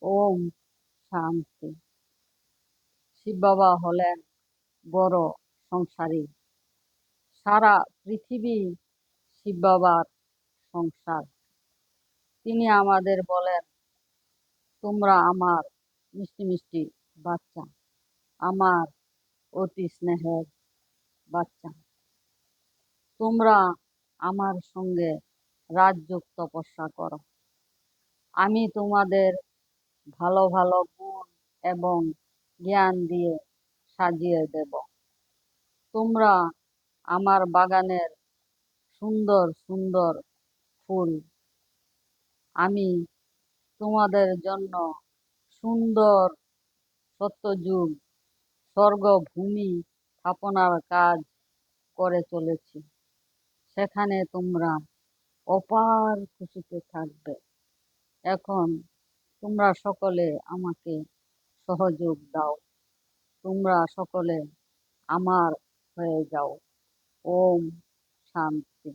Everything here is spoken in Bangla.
ওম শান্তি। শিব বাবা হলেন বড় সংসারী। সারা পৃথিবী শিব বাবার সংসার। তিনি আমাদের বলেন, তোমরা আমার মিষ্টি মিষ্টি বাচ্চা, আমার অতি স্নেহের বাচ্চা। তোমরা আমার সঙ্গে রাজযোগ তপস্যা করো। আমি তোমাদের ভালো ভালো গুণ এবং জ্ঞান দিয়ে সাজিয়ে দেব। তোমরা আমার বাগানের সুন্দর সুন্দর ফুল, আমি তোমাদের জন্য সুন্দর সত্যযুগ স্বর্গভূমি স্থাপনার কাজ করে চলেছি। সেখানে তোমরা অপার খুশিতে থাকবে। এখন তোমরা সকলে আমাকে সহযোগ দাও। তোমরা সকলে আমার হয়ে যাও। ওম শান্তি।